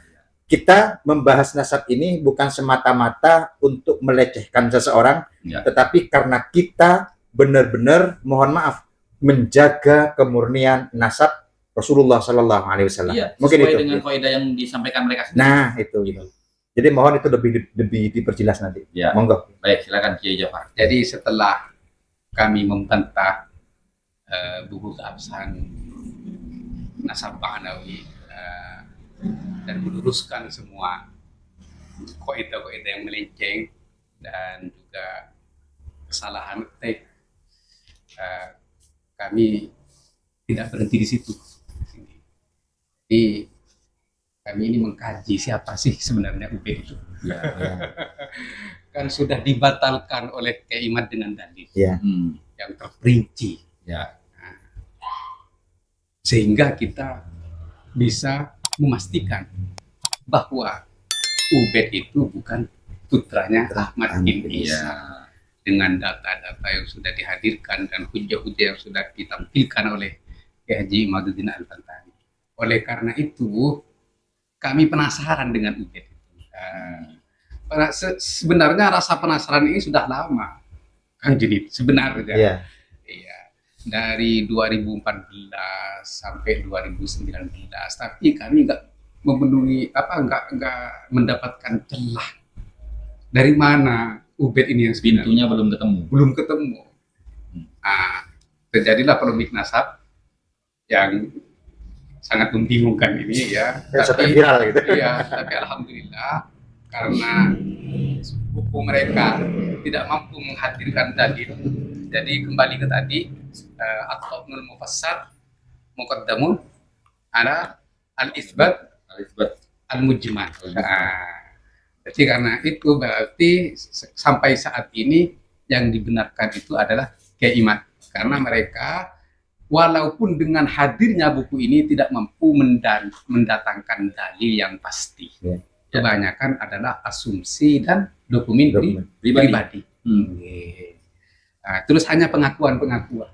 kita membahas nasab ini bukan semata-mata untuk melecehkan seseorang, Ya. tetapi karena kita benar-benar mohon maaf menjaga kemurnian nasab Rasulullah Sallallahu Alaihi Wasallam. Iya, Mungkin sesuai itu. dengan kaidah yang disampaikan mereka sendiri. Nah, itu. Gitu. Jadi mohon itu lebih diperjelas nanti. Ya. Monggo. Baik, silakan Kiai Jafar. Jadi setelah kami membantah buku keabsahan nasab Ba'anawi dan meluruskan semua kaidah-kaidah yang melenceng dan juga kesalahan teks, kami tidak berhenti di situ. Jadi kami ini mengkaji siapa sih sebenarnya Ubed itu. Ya, ya. Kan sudah dibatalkan oleh Kiai Imad dengan dalil Ya. yang terperinci. Ya. Sehingga kita bisa memastikan bahwa Ubed itu bukan putranya Ahmad bin Iya. Isa, dengan data-data yang sudah dihadirkan dan hujah-hujah yang sudah ditampilkan oleh Kiai Haji Imaduddin Al-Bantani. Oleh karena itu kami penasaran dengan Ubed itu. Sebenarnya rasa penasaran ini sudah lama, Kang Junid, sebenarnya. Iya. Iya. Dari 2014 sampai 2019, tapi kami nggak memenuhi nggak mendapatkan celah. Dari mana Ubed ini yang sebenarnya? Pintunya belum ketemu. Belum ketemu. Terjadilah polemik nasab yang sangat membingungkan ini ya. Ya, sampai viral gitu. Iya, tapi alhamdulillah karena buku mereka tidak mampu menghadirkan dalil. Jadi kembali ke tadi, at-Ta'nul Mufassar muqaddamun ala al-itsbat al-mujmal. Jadi karena itu berarti sampai saat ini yang dibenarkan itu adalah Kiai Imad, karena mereka walaupun dengan hadirnya buku ini tidak mampu mendatangkan dalil yang pasti. Ya. Kebanyakan adalah asumsi dan dokumen pribadi. Terus hanya pengakuan-pengakuan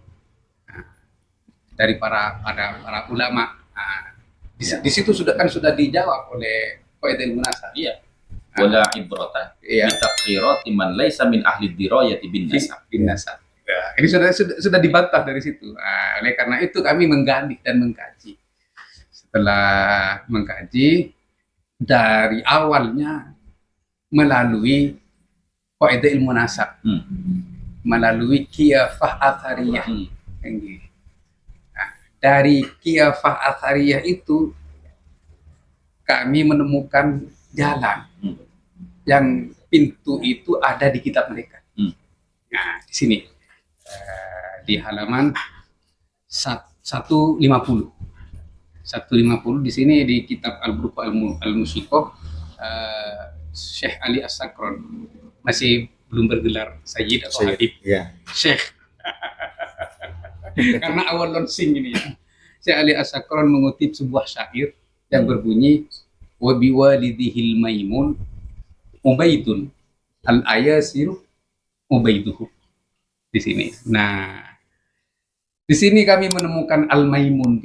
dari para ulama. Di situ sudah dijawab oleh Qaidul Munasab. Iya. Wala ibrata Iya. bi taqrirati man laisa min ahli dirayati bin nasab. Bin nasab. Ya, ini sudah dibantah dari situ. Oleh karena itu kami menggali dan mengkaji. Setelah mengkaji dari awalnya melalui kaidah ilmu nasab, melalui qiyafah athariyah. Dari qiyafah athariyah itu kami menemukan jalan yang pintu itu ada di kitab mereka. Nah, di sini di halaman 150. 150 di sini di kitab Al-Buruq Al-Musiqah, Syekh Ali As-Sakron, masih belum bergelar Sayyid atau Habib. Iya. Syekh. Karena awal launching ini ya. Syekh Ali As-Sakron mengutip sebuah syair yang berbunyi wa biwalidihil maimun ubaidun al-ayasiru ubaiduhu. Di sini. Nah, di sini kami menemukan Al-Maimun.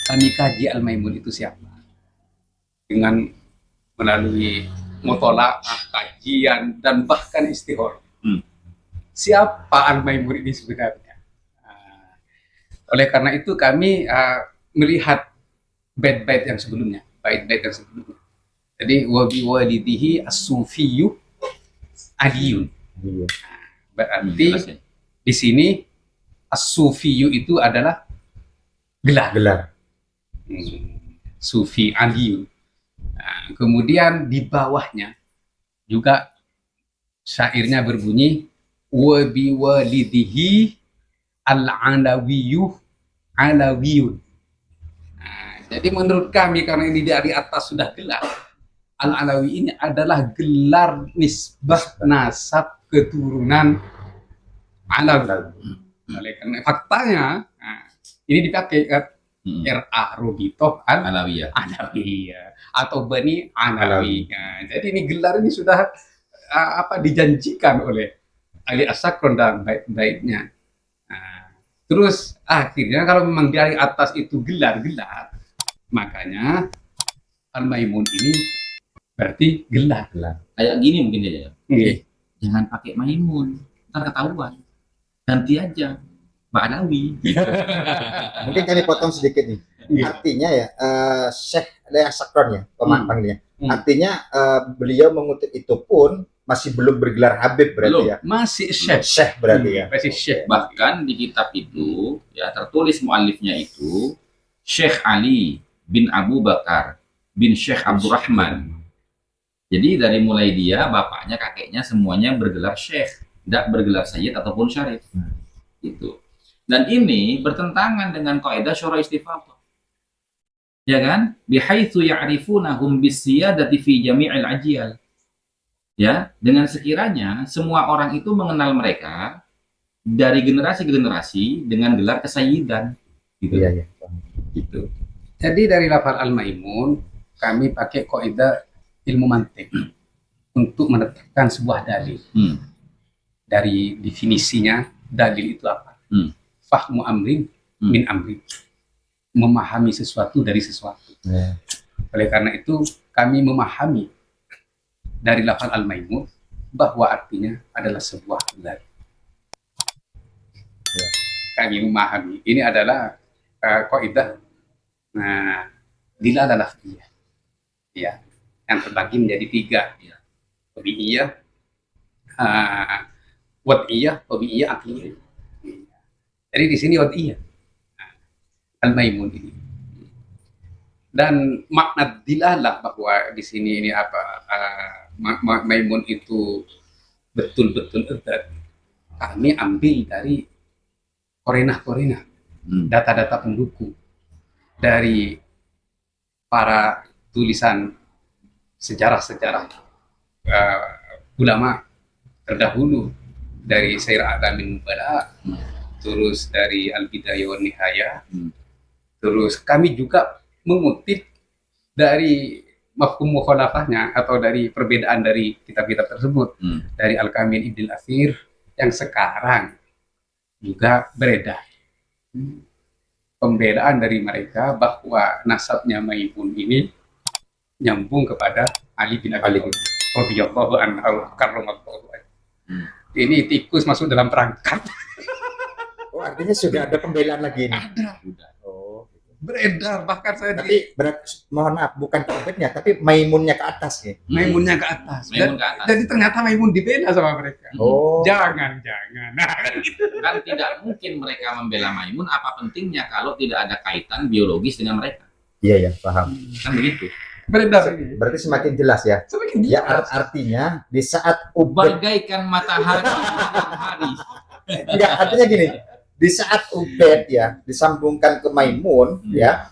Kami kaji Al-Maimun itu siapa? Dengan melalui mutola'ah, kajian, dan bahkan istihor. Siapa Al-Maimun ini sebenarnya? Oleh karena itu kami melihat bait-bait yang sebelumnya. Bait-bait yang sebelumnya. Jadi, wa biwalidihi as-sufiyyu adiyun. Berarti di sini as-sufiyyu itu adalah gelar. Sufi Aliyu. Nah, kemudian di bawahnya juga syairnya berbunyi wa biwalidihi al-alawiyyu alawiyun. Nah, jadi menurut kami karena ini dari atas sudah gelar, al-alawi ini adalah gelar nisbah nasab keturunan Alawi. Oleh karena faktanya ini dipakai R.A. Robitoh Alawiyah. Alawiyah atau Bani Alawi. Jadi ini gelar ini sudah dijanjikan oleh Ali As-Sakron dalam bait-baitnya. Terus akhirnya kalau memang dari atas itu gelar-gelar, makanya Al-Maimun ini berarti gelar. Kayak gini mungkin ya. Okay. Jangan pakai Maimun, ntar ketahuan. Ganti aja Pak Alawi. Mungkin kami potong sedikit nih. Iya. Artinya ya, Syekh Lea Sakron ya, panggilnya. Hmm. Artinya beliau mengutip itu pun masih belum bergelar Habib berarti Belum. ya. Masih Syekh. Syekh berarti ya. Masih Syekh. Bahkan di kitab itu ya tertulis muallifnya itu Syekh Ali bin Abu Bakar bin Syekh Abdurrahman. Jadi dari mulai dia, bapaknya, kakeknya semuanya bergelar Syekh, tidak bergelar Sayyid ataupun Syarif. Itu. Dan ini bertentangan dengan kaidah syura istifadhah. Ya kan? Bihaitsu ya'rifunahum bisiyadati fi jami'il ajyal. Ya, dengan sekiranya semua orang itu mengenal mereka dari generasi ke generasi dengan gelar kesayyidan. Gitu. Iya, iya. Gitu. Jadi dari lafal Al-Maimun kami pakai kaidah ilmu mantik untuk menetapkan sebuah dalil. Dari definisinya dalil itu apa? Fahmu amrin min amrin. Memahami sesuatu dari sesuatu. Ya. Oleh karena itu kami memahami dari lafal Al-Maimun bahwa artinya adalah sebuah dalil. Ya. Kami memahami ini adalah kaidah dilalah lafziyah. Ya, yang terbagi menjadi 3. Ya. Tabi'iyah, wad'iyah, tabi'iyah, aqliyah. Jadi di sini wad'iyah. Al-Maimun ini. Dan makna dilalah bahwa di sini ini apa Maimun itu betul-betul edat. Kami ambil dari korenah-korenah, data-data pendukung dari para tulisan sejarah-sejarah ulama terdahulu dari Syair A'lamin Nubala, terus dari Al-Bidayah wan Nihayah, terus kami juga mengutip dari mafhum mukhalafahnya atau dari perbedaan dari kitab-kitab tersebut dari Al-Kamil Ibn Al-Athir yang sekarang juga beredar. Pembedaan dari mereka bahwa nasabnya Maimun ini nyambung kepada Ali bin Abi Thalib radhiyallahu anhu karramallahu wajhahu. Ini tikus masuk dalam perangkap. Oh, artinya sudah ada pembelaan lagi ini. Ada. Oh. Beredar bahkan saya Tapi mohon maaf, bukan Habibnya, tapi Maimunnya ke atas ya. Maimunnya ke atas. Maimun ke atas. Jadi ternyata Maimun dibela sama mereka. Oh. Jangan. Nah, Kan tidak mungkin mereka membela Maimun, apa pentingnya kalau tidak ada kaitan biologis dengan mereka. Iya ya, paham. Kan begitu. beredar ini. Berarti semakin jelas ya. Semakin Ya jelas. artinya di saat Ubed Bagaikan matahari malam hari. enggak, artinya gini, di saat Ubed ya disambungkan ke Maimun ya,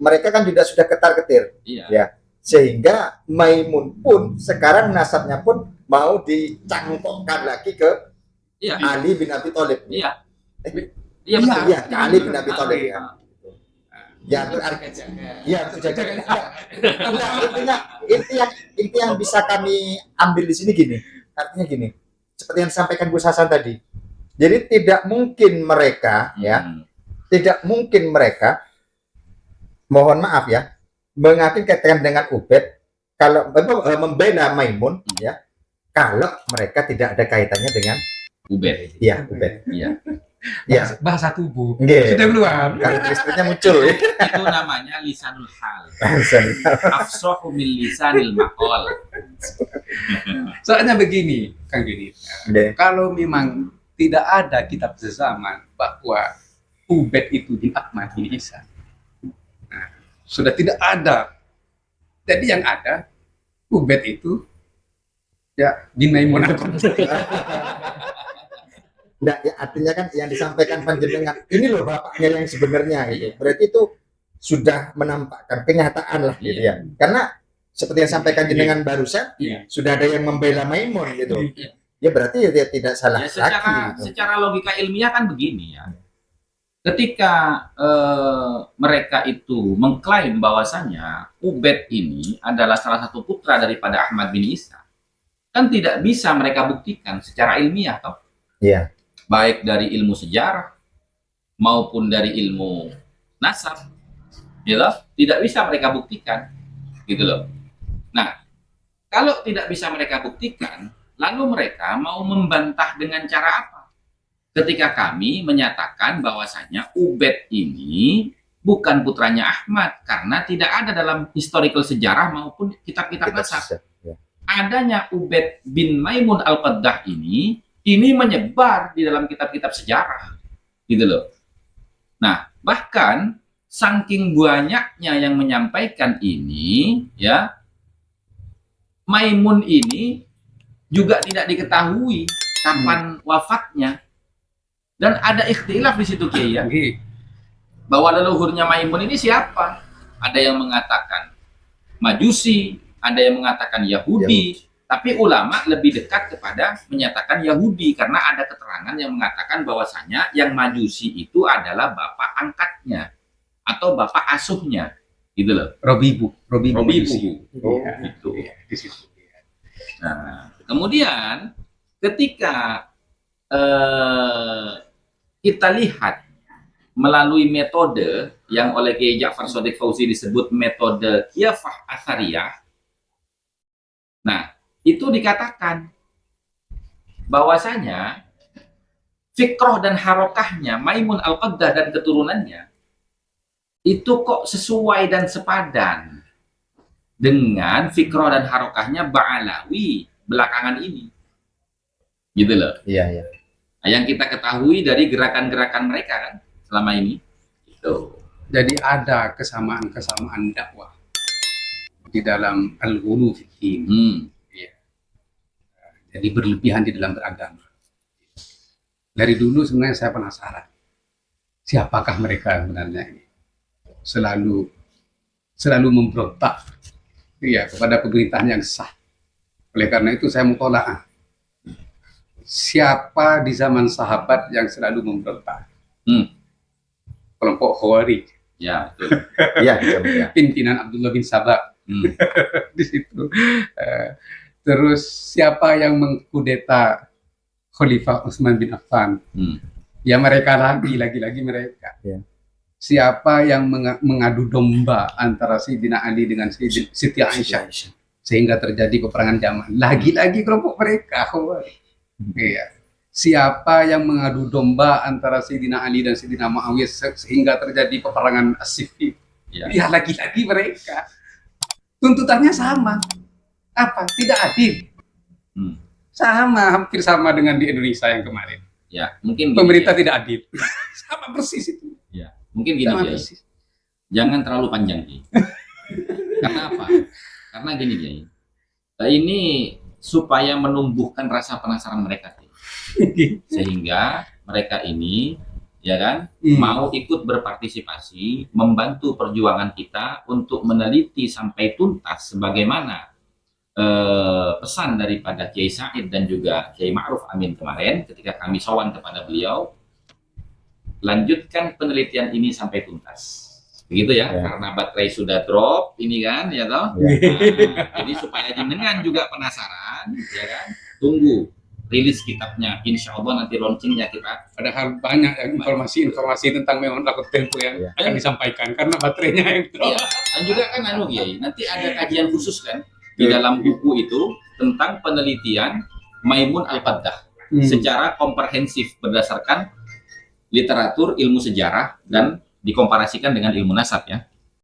mereka kan juga sudah ketar-ketir Iya. ya, sehingga Maimun pun sekarang nasabnya pun mau dicangkokkan lagi ke Iya. Ali bin Abi Thalib. Iya. Eh, Iya betul. Iya, ke Ali bin Abi Thalib ya. Ya berarti ya intinya inti yang bisa kami ambil di sini gini, artinya gini, seperti yang disampaikan Gus Hasan tadi. Jadi tidak mungkin mereka ya, tidak mungkin mereka, mohon maaf ya, mengaitkan kaitan dengan Ubed kalau membela Maimun ya, kalau mereka tidak ada kaitannya dengan Ubed. ya Ubed. Iya. Ya, Bahasa tubuh. nggih. Sudah keluar. Karakteristiknya muncul ya. Itu namanya lisanul hal. Afsahu min lisanil maqal. Soalnya begini, Kang Dini. Nggih. Kalau memang tidak ada kitab sezaman bahwa Ubed itu bin Ahmad bin Isa, nah, sudah tidak ada. Jadi yang ada Ubed itu ya bin Maimun. Nah, ya, artinya kan yang disampaikan panjenengan ini loh bapaknya yang sebenarnya gitu. Berarti itu sudah menampakkan kenyataan lah gitu ya. Karena seperti yang disampaikan jenengan barusan, Iya. sudah ada yang membela Maimun gitu. Iya. Ya berarti dia tidak salah Ya, lagi. Gitu. secara logika ilmiah kan begini ya. Ketika mereka itu mengklaim bahwasannya Ubed ini adalah salah satu putra daripada Ahmad bin Isa, kan tidak bisa mereka buktikan secara ilmiah toh. Iya. Baik dari ilmu sejarah maupun dari ilmu nasab, gitu, tidak bisa mereka buktikan, gitu loh. Nah, kalau tidak bisa mereka buktikan, lalu mereka mau membantah dengan cara apa? ketika kami menyatakan bahwasanya Ubed ini bukan putranya Ahmad karena tidak ada dalam historical sejarah maupun kitab-kitab nasab. Adanya Ubed bin Maimun Al-Qaddah ini menyebar di dalam kitab-kitab sejarah, gitu loh. Nah, bahkan saking banyaknya yang menyampaikan ini, ya, Maimun ini juga tidak diketahui kapan wafatnya, dan ada ikhtilaf di situ, Kiai, ya, bahwa leluhurnya Maimun ini siapa? Ada yang mengatakan Majusi, ada yang mengatakan Yahudi. Tapi ulama lebih dekat kepada menyatakan Yahudi karena ada keterangan yang mengatakan bahwasanya yang Majusi itu adalah bapak angkatnya atau bapak asuhnya, gitu loh. Robibu. Oh, gitu. Di situ. Nah, kemudian ketika kita lihat melalui metode yang oleh Kiai Ja'far Shadiq Fauzi disebut metode Khilafah Athariyah. Nah, itu dikatakan bahwasanya fikroh dan harokahnya Maimun Al-Qaddah dan keturunannya itu kok sesuai dan sepadan dengan fikroh dan harokahnya Ba'alawi belakangan ini, gitu loh. Iya. Nah, yang kita ketahui dari gerakan-gerakan mereka kan selama ini itu. Jadi ada kesamaan-kesamaan dakwah di dalam al-ghulu fiddin. Jadi berlebihan di dalam beragama. Dari dulu sebenarnya saya penasaran, siapakah mereka sebenarnya ini? Selalu memberontak, ya, kepada pemerintahan yang sah. Oleh karena itu saya mutola'ah. Siapa di zaman sahabat yang selalu memberontak? Kelompok Khawarij. Ya, betul. Iya. Pimpinan Abdullah bin Sabah. Di situ. Terus siapa yang mengkudeta Khalifah Utsman bin Affan? Ya mereka lagi-lagi mereka. Ya. Siapa yang mengadu domba antara Sayyidina Ali dengan Siti Aisyah sehingga terjadi peperangan zaman? Lagi-lagi kelompok mereka. Iya. Siapa yang mengadu domba antara Sayyidina Ali dan Sayyidina Muawiyah sehingga terjadi peperangan As-Siffin? Ya lagi-lagi mereka. Tuntutannya sama. Apa? Tidak adil. Sama, hampir sama dengan di Indonesia yang kemarin. Ya, mungkin Pemerintah gini, tidak adil. Sama persis itu. ya. Mungkin gini, Sama Kiai. persis. Jangan terlalu panjang, Kiai. Karena apa? Karena gini, Kiai. Ini supaya menumbuhkan rasa penasaran mereka, Kiai. Sehingga mereka ini, ya kan, mau ikut berpartisipasi, membantu perjuangan kita untuk meneliti sampai tuntas sebagaimana pesan daripada Kiai Said dan juga Kiai Ma'ruf Amin kemarin ketika kami sowan kepada beliau, lanjutkan penelitian ini sampai tuntas, begitu ya, karena baterai sudah drop ini kan, ya toh. Nah, jadi supaya jenengan juga penasaran, ya kan, tunggu rilis kitabnya, insya Allah nanti launchingnya kita. Padahal banyak informasi tentang Memang Takut Tempo yang akan disampaikan karena baterainya yang drop. Iya, dan juga kan Kiai, nanti ada kajian khusus kan di dalam buku itu tentang penelitian Maimun Al-Qaddah secara komprehensif berdasarkan literatur ilmu sejarah dan dikomparasikan dengan ilmu nasab, ya.